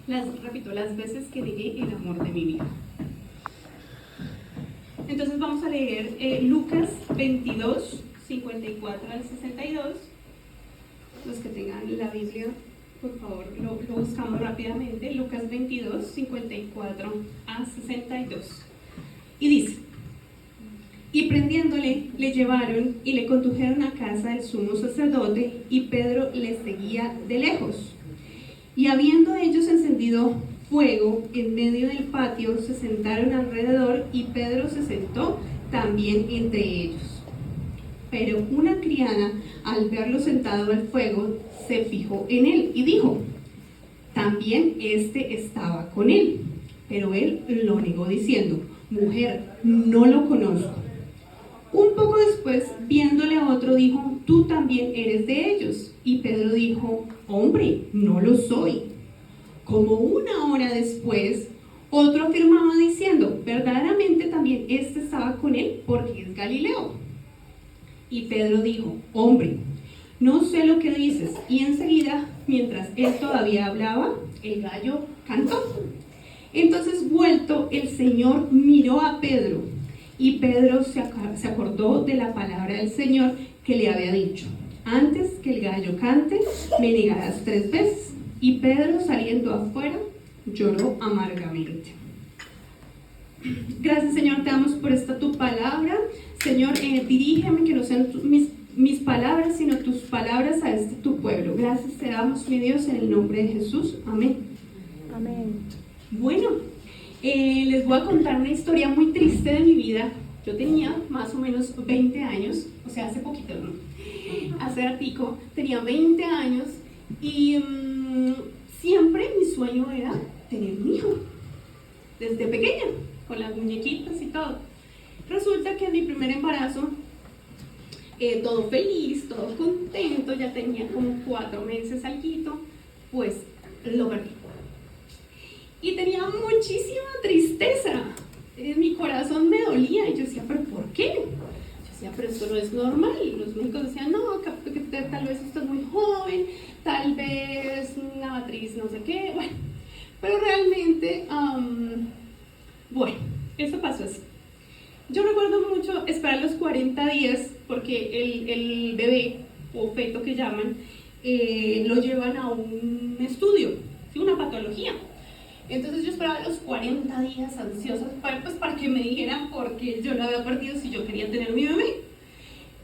repito, las veces que negué el amor de mi vida. Entonces vamos a leer Lucas 22, 54 al 62. Los que tengan la Biblia, por favor, lo buscamos rápidamente. Lucas 22, 54 a 62. Y dice: y prendiéndole, le llevaron y le condujeron a casa del sumo sacerdote, y Pedro les seguía de lejos. Y habiendo ellos encendido fuego en medio del patio, se sentaron alrededor, y Pedro se sentó también entre ellos. Pero una criada, al verlo sentado al fuego, se fijó en él y dijo: también estaba con él. Pero él lo negó diciendo: mujer, no lo conozco. Un poco después, viéndole a otro, dijo: tú también eres de ellos. Y Pedro dijo: hombre, no lo soy. Como una hora después, otro afirmaba diciendo: verdaderamente también estaba con él, porque es Galileo. Y Pedro dijo: hombre, no sé lo que dices. Y enseguida, mientras él todavía hablaba, el gallo cantó. Entonces, vuelto, el Señor miró a Pedro, y Pedro se acordó de la palabra del Señor que le había dicho: antes que el gallo cante, me negarás 3 veces. Y Pedro, saliendo afuera, lloró amargamente. Gracias, Señor, te damos por esta tu palabra. Señor, dirígeme, que no sean mis palabras, sino tus palabras a este tu pueblo. Gracias te damos, mi Dios, en el nombre de Jesús. Amén. Amén. Bueno, les voy a contar una historia muy triste de mi vida. Yo tenía más o menos 20 años, o sea, hace poquito, ¿no? Hace ratico, tenía 20 años y siempre mi sueño era tener un hijo, desde pequeña, con las muñequitas y todo. Resulta que en mi primer embarazo, todo feliz, todo contento, ya tenía como 4 meses alquito, pues lo perdí. Y tenía muchísima tristeza, mi corazón me dolía y yo decía: ¿pero por qué? Yo decía: pero esto no es normal. Y los médicos decían: no, que tal vez usted es muy joven, tal vez una matriz no sé qué, bueno. Pero realmente, bueno, eso pasó así. Yo recuerdo mucho esperar los 40 días, porque el bebé, o feto que llaman, lo llevan a un estudio, ¿sí? Una patología. Entonces yo esperaba los 40 días ansiosa para que me dijeran por qué yo lo había perdido, si yo quería tener mi bebé.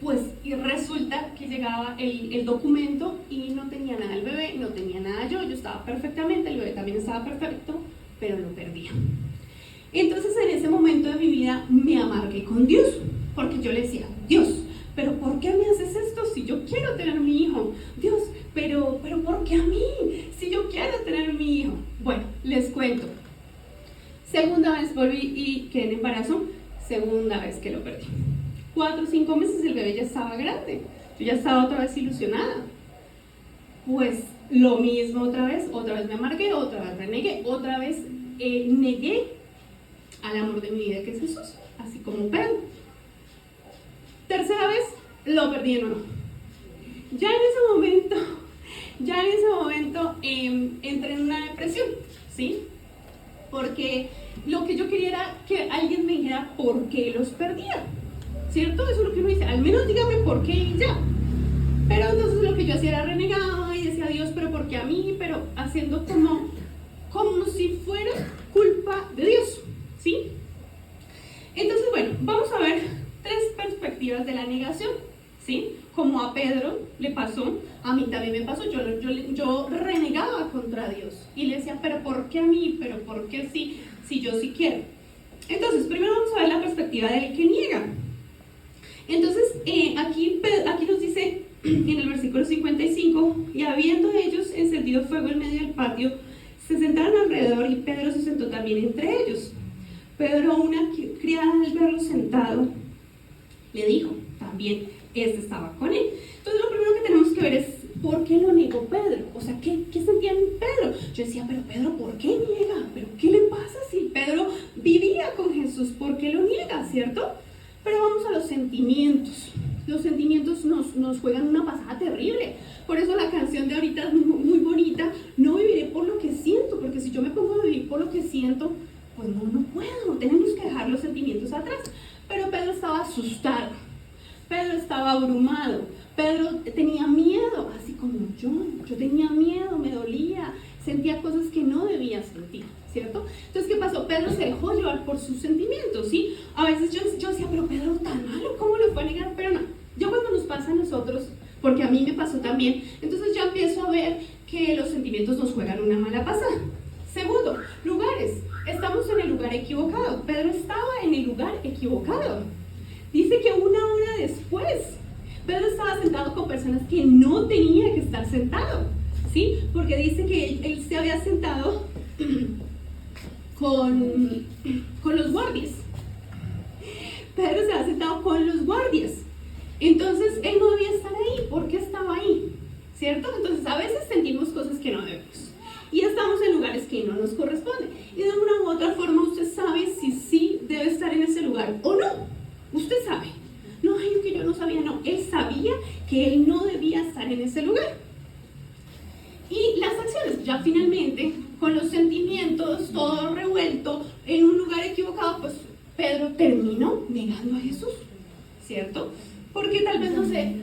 Pues y resulta que llegaba el documento y no tenía nada el bebé, no tenía nada yo estaba perfectamente, el bebé también estaba perfecto, pero lo perdía. Entonces en ese momento de mi vida me amargué con Dios, porque yo le decía: Dios, ¿pero por qué me haces esto si yo quiero tener mi hijo? Dios, pero ¿por qué a mí si yo quiero tener mi hijo? Bueno, les cuento. Segunda vez volví y quedé en embarazo, segunda vez que lo perdí. 4 o 5 meses el bebé ya estaba grande, yo ya estaba otra vez ilusionada. Pues lo mismo otra vez me amargué, otra vez renegué, otra vez negué al amor de mi vida, que es Jesús, así como Pedro. Tercera vez lo perdí de nuevo. Ya en ese momento entré en una depresión, ¿sí? Porque lo que yo quería era que alguien me dijera por qué los perdía, ¿cierto? Eso es lo que uno dice: al menos dígame por qué y ya. Pero entonces lo que yo hacía era renegada y decía: Dios, pero ¿por qué a mí? Pero haciendo como si fuera culpa de Dios, ¿sí? Entonces, bueno, vamos a ver 3 perspectivas de la negación, ¿sí? Como a Pedro le pasó, a mí también me pasó. Yo renegaba contra Dios y le decía: pero ¿por qué a mí? ¿Pero por qué si yo sí quiero? Entonces, primero vamos a ver la perspectiva del que niega. Entonces, aquí nos dice en el versículo 55: y habiendo ellos encendido fuego en medio del patio, se sentaron alrededor, y Pedro se sentó también entre ellos. Pedro, una criada, al verlo sentado, le dijo: también estaba con él. Entonces lo primero que tenemos que ver es ¿por qué lo negó Pedro? O sea, ¿qué sentía en Pedro? Yo decía: pero Pedro, ¿por qué niega? ¿Pero qué le pasa si Pedro vivía con Jesús? ¿Por qué lo niega, cierto? Pero vamos a los sentimientos. Los sentimientos nos juegan una pasada terrible. Por eso la canción de ahorita es muy bonita: no viviré por lo que siento, porque si yo me pongo a vivir por lo que siento, pues no puedo, tenemos que dejar los sentimientos atrás. Pero Pedro estaba asustado, Pedro estaba abrumado, Pedro tenía miedo, así como yo tenía miedo, me dolía, sentía cosas que no debía sentir, ¿cierto? Entonces, ¿qué pasó? Pedro se dejó llevar por sus sentimientos, ¿sí? A veces yo decía, pero Pedro tan malo, ¿cómo lo fue a negar? Pero no, yo cuando nos pasa a nosotros, porque a mí me pasó también, entonces ya empiezo a ver que los sentimientos nos juegan una mala pasada. Segundo, lugares. Estamos en el lugar equivocado. Pedro estaba en el lugar equivocado. Dice que una hora después, Pedro estaba sentado con personas que no tenía que estar sentado, ¿sí? Porque dice que él se había sentado con los guardias. Pedro se había sentado con los guardias. Entonces, él no debía estar ahí. ¿Por qué estaba ahí? ¿Cierto? Entonces, a veces sentimos cosas que no debemos. Y estamos en lugares que no nos corresponden. Y de una u otra forma usted sabe si sí debe estar en ese lugar o no. Usted sabe. No, ay, que yo no sabía, no. Él sabía que él no debía estar en ese lugar. Y las acciones, ya finalmente, con los sentimientos, todo revuelto, en un lugar equivocado, pues Pedro terminó negando a Jesús, ¿cierto? Porque tal vez no sé,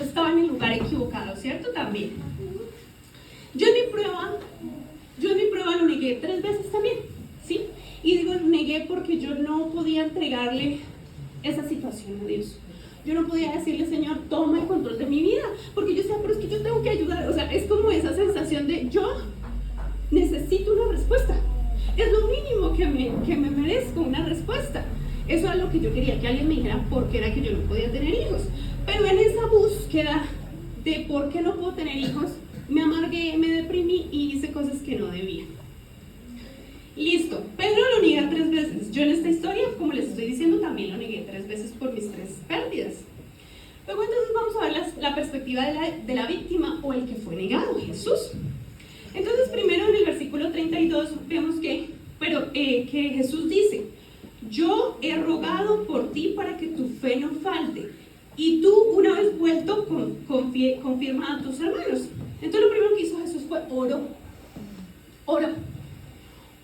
estaba en el lugar equivocado, ¿cierto? También. Yo en mi prueba lo negué 3 veces también, ¿sí? Y digo, negué porque yo no podía entregarle esa situación a Dios. Yo no podía decirle, Señor, toma el control de mi vida, porque yo decía, pero es que yo tengo que ayudar. O sea, es como esa sensación de yo necesito una respuesta. Es lo mínimo que me merezco, una respuesta. Eso es lo que yo quería, que alguien me dijera por qué era que yo no podía tener hijos. Pero en esa búsqueda de por qué no puedo tener hijos, me amargué, me deprimí y hice cosas que no debía. Listo, Pedro lo niega 3 veces. Yo en esta historia, como les estoy diciendo, también lo negué 3 veces por mis 3 pérdidas. Luego entonces vamos a ver la perspectiva de la víctima o el que fue negado, Jesús. Entonces primero en el versículo 32 vemos que Jesús dice, yo he rogado por ti para que tu fe no falte, y tú una vez vuelto confirma a tus hermanos. Entonces lo primero que hizo Jesús fue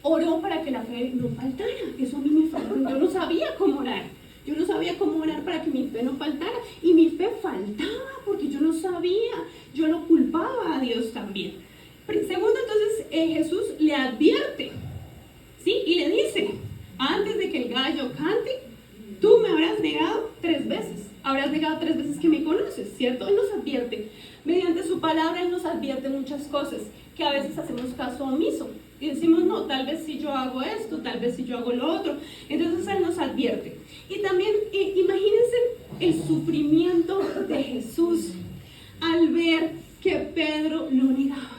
oró para que la fe no faltara. Eso a mí me faltó, yo no sabía cómo orar. Yo no sabía cómo orar para que mi fe no faltara. Y mi fe faltaba porque yo no sabía. Yo lo culpaba a Dios también. Segundo, entonces Jesús le advierte, ¿sí? Y le dice, antes de que el gallo cante, tú me habrás negado 3 veces. Habrás negado 3 veces que me conoces, ¿cierto? Él nos advierte. Mediante su palabra Él nos advierte muchas cosas que a veces hacemos caso omiso. Y decimos, no, tal vez si yo hago esto, tal vez si yo hago lo otro. Entonces Él nos advierte. Y también imagínense el sufrimiento de Jesús al ver que Pedro lo negaba.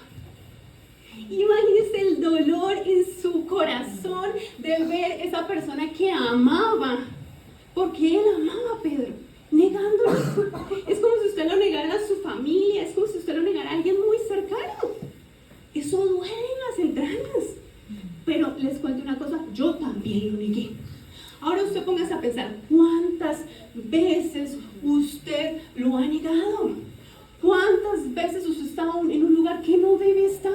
Imagínense el dolor en su corazón de ver esa persona que amaba, porque él amaba a Pedro, negándolo. Es como si usted lo negara a su familia, es como si usted lo negara a alguien muy cercano. Eso duele en las entrañas. Pero les cuento una cosa, yo también lo negué. Ahora usted póngase a pensar, ¿cuántas veces usted lo ha negado? ¿Cuántas veces usted está en un lugar que no debe estar?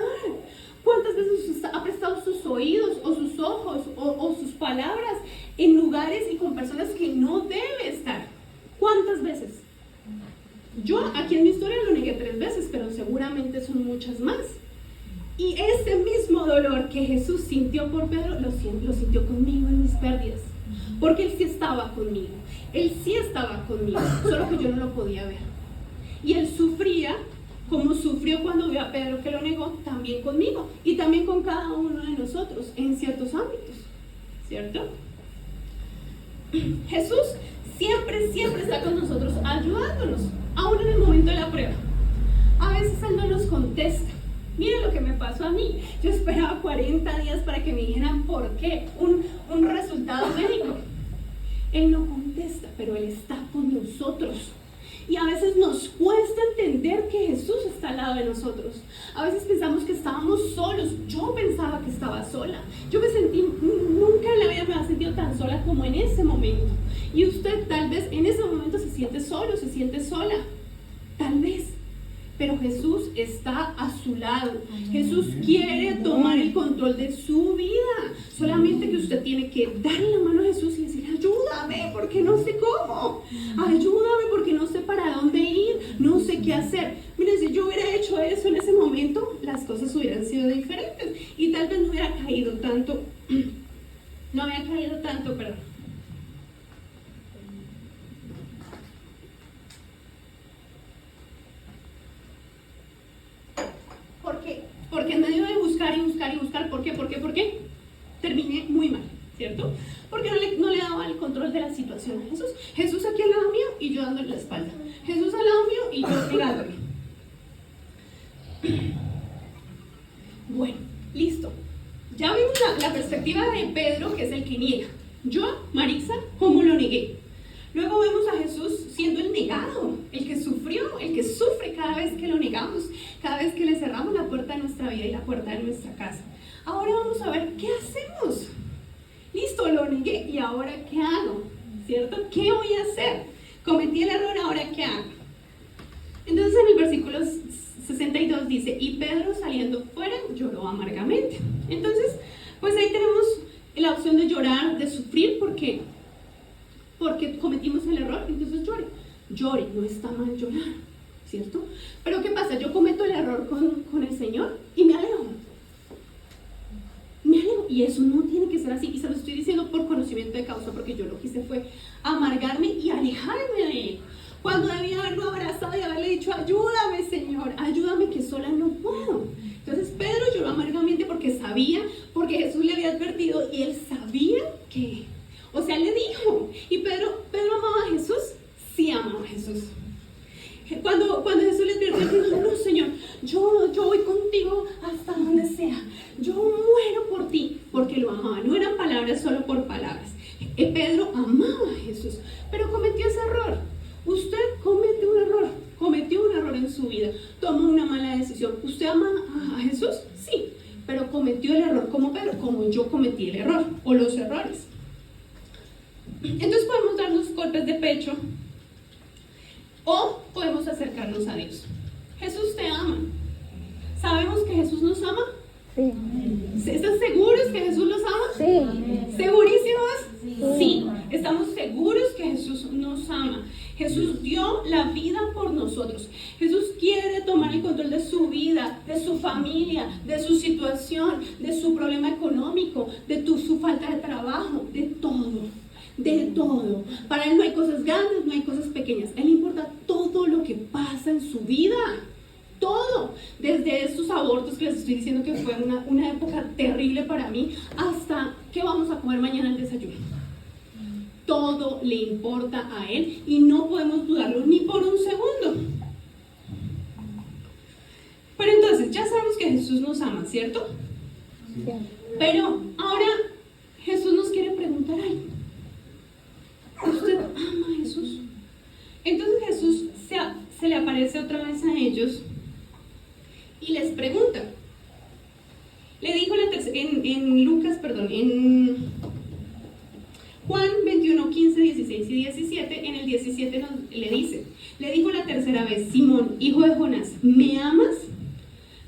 ¿Cuántas veces usted ha prestado sus oídos o sus ojos o sus palabras en lugares y con personas que no debe estar? ¿Cuántas veces? Yo aquí en mi historia lo negué 3 veces, pero seguramente son muchas más. Y ese mismo dolor que Jesús sintió por Pedro, lo sintió conmigo en mis pérdidas. Porque Él sí estaba conmigo. Él sí estaba conmigo, solo que yo no lo podía ver. Y Él sufría, como sufrió cuando vio a Pedro que lo negó, también conmigo. Y también con cada uno de nosotros, en ciertos ámbitos. ¿Cierto? Jesús siempre está con nosotros, ayudándonos, aún en el momento de la prueba. A veces Él no nos contesta. Miren lo que me pasó a mí. Yo esperaba 40 días para que me dijeran por qué, un resultado médico. Él no contesta, pero Él está con nosotros. Y a veces nos cuesta entender que Jesús está al lado de nosotros. A veces pensamos que estábamos solos. Yo pensaba que estaba sola. Yo me sentí, nunca en la vida me había sentido tan sola como en ese momento. Y usted tal vez en ese momento se siente solo, se siente sola. Tal vez. pero Jesús está a su lado. Jesús quiere tomar el control de su vida. Solamente que usted tiene que darle la mano a Jesús y decir, ayúdame porque no sé cómo, ayúdame porque no sé para dónde ir, no sé qué hacer. Mire, si yo hubiera hecho eso en ese momento, las cosas hubieran sido diferentes y tal vez no hubiera caído tanto, perdón. Porque en medio de buscar y buscar y buscar, ¿por qué? Terminé muy mal, ¿cierto? Porque no le daba el control de la situación a Jesús. Jesús aquí al lado mío y yo dándole la espalda. Jesús al lado mío y yo negándole. Bueno, listo. Ya vimos la perspectiva de Pedro, que es el que niega. Yo, Marisa, ¿cómo lo negué? Luego vemos a Jesús siendo el negado, el que sufrió, el que sufre cada vez que lo negamos, cada vez que le cerramos la puerta de nuestra vida y la puerta de nuestra casa. Ahora vamos a ver qué hacemos. Listo, lo negué, ¿y ahora qué hago? ¿Cierto? ¿Qué voy a hacer? Cometí el error, ¿ahora qué hago? Entonces en el versículo 62 dice, y Pedro saliendo fuera lloró amargamente. Entonces, pues ahí tenemos la opción de llorar, de sufrir, porque cometimos el error, entonces llore, no está mal llorar, ¿cierto? Pero ¿qué pasa? Yo cometo el error con el Señor y me alejo, y eso no tiene que ser así, y se lo estoy diciendo por conocimiento de causa, porque yo lo que hice fue amargarme y alejarme de Él, cuando debía haberlo abrazado y haberle dicho, ayúdame Señor, ayúdame que sola no puedo. Entonces Pedro lloró amargamente porque Jesús le había advertido y él sabía que... O sea, le dijo, y Pedro amaba a Jesús, sí amaba a Jesús. Cuando Jesús le advirtió, dijo, no Señor, yo voy contigo hasta donde sea, yo muero por ti, porque lo amaba, no eran palabras solo por palabras. Pedro amaba a Jesús, pero cometió ese error. Usted cometió un error en su vida, tomó una mala decisión. ¿Usted ama a Jesús? Sí, pero cometió el error como Pedro, como yo cometí el error, o los errores. Entonces podemos darnos golpes de pecho o podemos acercarnos a Dios. Jesús te ama. ¿Sabemos que Jesús nos ama? Sí. ¿Están seguros que Jesús los ama? Sí. ¿Segurísimos? Sí. Estamos seguros que Jesús nos ama. Jesús dio la vida por nosotros. Jesús quiere tomar el control de su vida, de su familia, de su situación, de su problema económico, de su falta de trabajo, de todo. De todo. Para Él no hay cosas grandes, no hay cosas pequeñas. A Él le importa todo lo que pasa en su vida. Todo. Desde estos abortos que les estoy diciendo que fue una época terrible para mí, hasta qué vamos a comer mañana al desayuno. Todo le importa a Él y no podemos dudarlo ni por un segundo. Pero entonces, ya sabemos que Jesús nos ama, ¿cierto? Sí. Pero ahora Jesús nos quiere preguntar algo. ¿Usted ama a Jesús? Entonces Jesús se le aparece otra vez a ellos y les pregunta. Le dijo en Juan 21, 15, 16 y 17, en el 17 le dice, le dijo la tercera vez, Simón, hijo de Jonás, ¿me amas?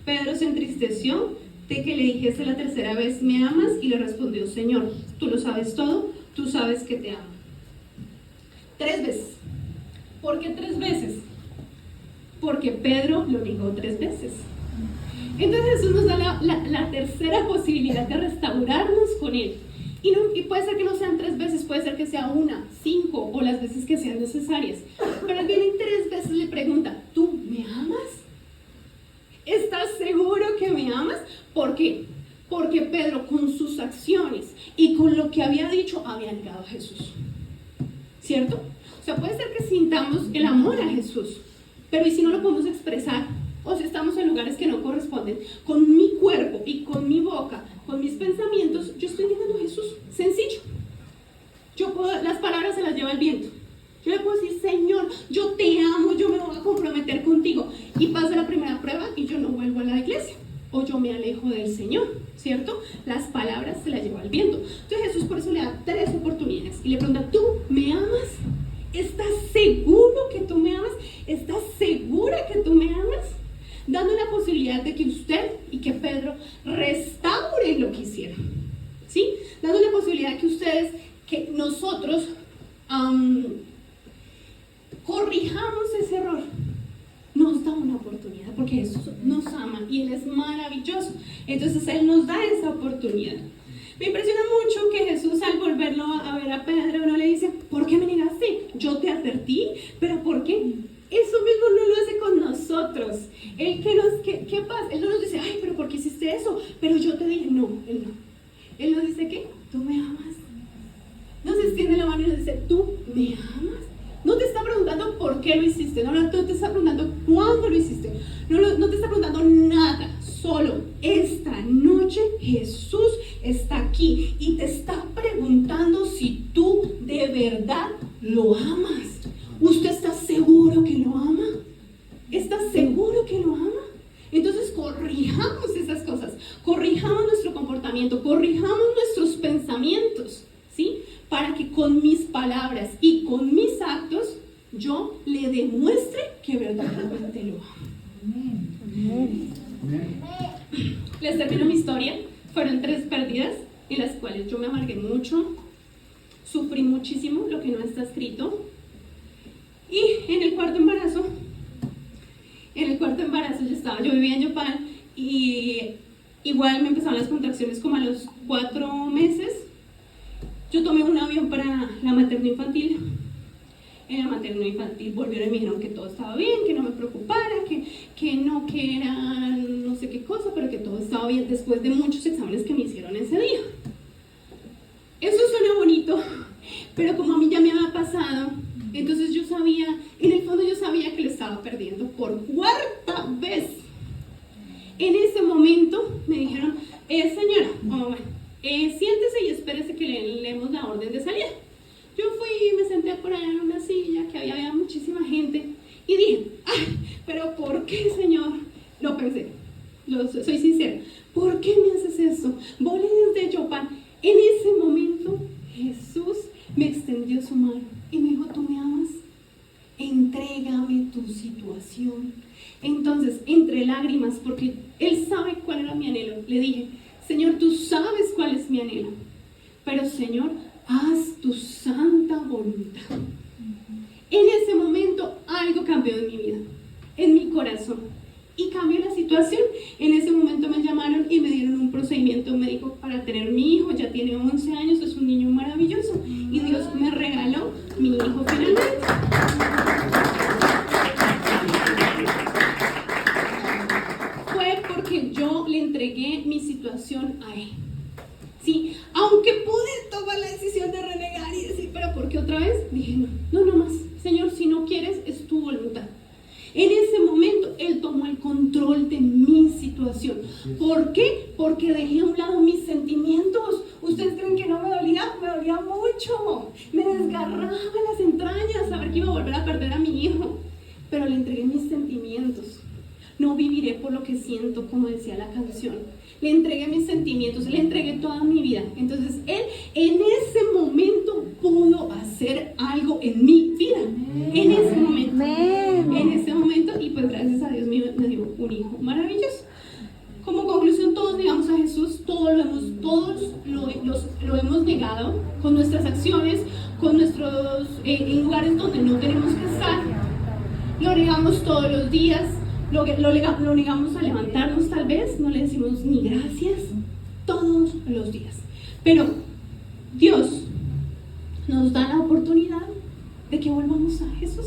Pedro se entristeció de que le dijese la tercera vez, ¿me amas? Y le respondió, Señor, tú lo sabes todo, tú sabes que te amo. 3 veces. ¿Por qué 3 veces? Porque Pedro lo negó 3 veces. Entonces Jesús nos da la tercera posibilidad de restaurarnos con Él. Y puede ser que no sean 3 veces, puede ser que sea 1, 5 o las veces que sean necesarias. Pero Él viene 3 veces le pregunta, ¿tú me amas? ¿Estás seguro que me amas? ¿Por qué? Porque Pedro con sus acciones y con lo que había dicho había negado a Jesús. ¿Cierto? O sea, puede ser que sintamos el amor a Jesús, pero ¿y si no lo podemos expresar? O si estamos en lugares que no corresponden, con mi cuerpo y con mi boca, con mis pensamientos, yo estoy negando a Jesús. Sencillo. Las palabras se las lleva el viento. Yo le puedo decir, Señor, yo te amo, yo me voy a comprometer contigo. Y pasa la primera prueba y yo no vuelvo a la iglesia. O yo me alejo del Señor, ¿cierto? Las palabras se las lleva el viento. Entonces Jesús por eso le da 3 oportunidades. Y le pregunta, ¿tú me amas? ¿Estás seguro que tú me amas? ¿Estás segura que tú me amas? dando la posibilidad de que usted y que Pedro restauren lo que hicieron, ¿sí? Dando la posibilidad que ustedes, que nosotros corrijamos ese error. Nos da una oportunidad porque Jesús nos ama y Él es maravilloso. Entonces Él nos da esa oportunidad. Me impresiona mucho que Jesús, al volverlo a ver a Pedro, no le dice: ¿por qué me negaste? Yo te advertí, pero ¿por qué? Eso mismo no lo hace con nosotros. Él, ¿qué pasa? Él no nos dice: ay, pero ¿por qué hiciste eso? Pero yo te dije. No, Él no. Él nos dice que tú me amas. Nos extiende la mano y nos dice: ¿tú me amas? No te está preguntando por qué lo hiciste, no te está preguntando cuándo lo hiciste, no te está preguntando nada, solo esta noche Jesús está aquí y te está preguntando si tú de verdad lo amas. ¿Usted está seguro que lo ama? ¿Está seguro que lo ama? Entonces corrijamos esas cosas, corrijamos nuestro comportamiento, corrijamos nuestros pensamientos, ¿sí? Para que con mis palabras y con mis actos yo le demuestre que verdaderamente lo amo. Les termino mi historia. Fueron 3 pérdidas en las cuales yo me amargué mucho, sufrí muchísimo, lo que no está escrito. Y en el cuarto embarazo yo vivía en Yopal y igual me empezaron las contracciones como a los 4 meses. Yo tomé un avión para la materno-infantil. En la materno-infantil volvieron y me dijeron que todo estaba bien, que no me preocupara, que era no sé qué cosa, pero que todo estaba bien después de muchos exámenes que me hicieron ese día. Eso suena bonito, pero como a mí ya me había pasado, entonces yo sabía, en el fondo yo sabía que lo estaba perdiendo por 4ª vez. En ese momento me dijeron: señora, siéntese y espérese que le leemos la orden de salida. Yo fui, me senté por allá en una silla que había muchísima gente y dije: ay, pero ¿por qué, Señor? Lo pensé, soy sincera. ¿Por qué me haces esto? Volé desde Yopal. En ese momento Jesús me extendió su mano y me dijo: ¿tú me amas? Entrégame tu situación. Entonces, entre lágrimas, porque Él sabe cuál era mi anhelo, le dije: Señor, tú sabes cuál es mi anhelo, pero Señor, haz tu santa voluntad. En ese momento algo cambió en mi vida, en mi corazón, y cambió la situación. En ese momento me llamaron y me dieron un procedimiento médico para tener mi hijo. Ya tiene 11 años, es un niño maravilloso, y Dios me regaló mi hijo finalmente. Fue porque yo le entregué mi situación a Él. Sí, aunque pude tomar la decisión de renegar y decir: ¿pero por qué otra vez? Dije: no más, Señor, si no quieres, es tu voluntad. En ese momento Él tomó el control de mi situación. ¿Por qué? Porque dejé a un lado mis sentimientos. ¿Ustedes creen que no me dolía? Me dolía mucho. Me desgarraba las entrañas saber que iba a volver a perder a mi hijo. Pero le entregué mis sentimientos. No viviré por lo que siento, como decía la canción. Le entregué mis sentimientos, le entregué toda mi vida. Entonces Él en ese momento pudo hacer algo en mi vida. En ese momento. En ese momento, y pues gracias a Dios me dio un hijo maravilloso. Como conclusión, todos negamos a Jesús, todos lo hemos negado con nuestras acciones, con nuestros en lugares donde no tenemos que estar. Lo negamos todos los días. Lo negamos a levantarnos, tal vez, no le decimos ni gracias, todos los días. Pero Dios nos da la oportunidad de que volvamos a Jesús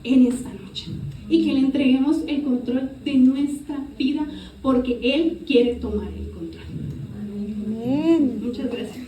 en esta noche y que le entreguemos el control de nuestra vida, porque Él quiere tomar el control. Amén. Muchas gracias.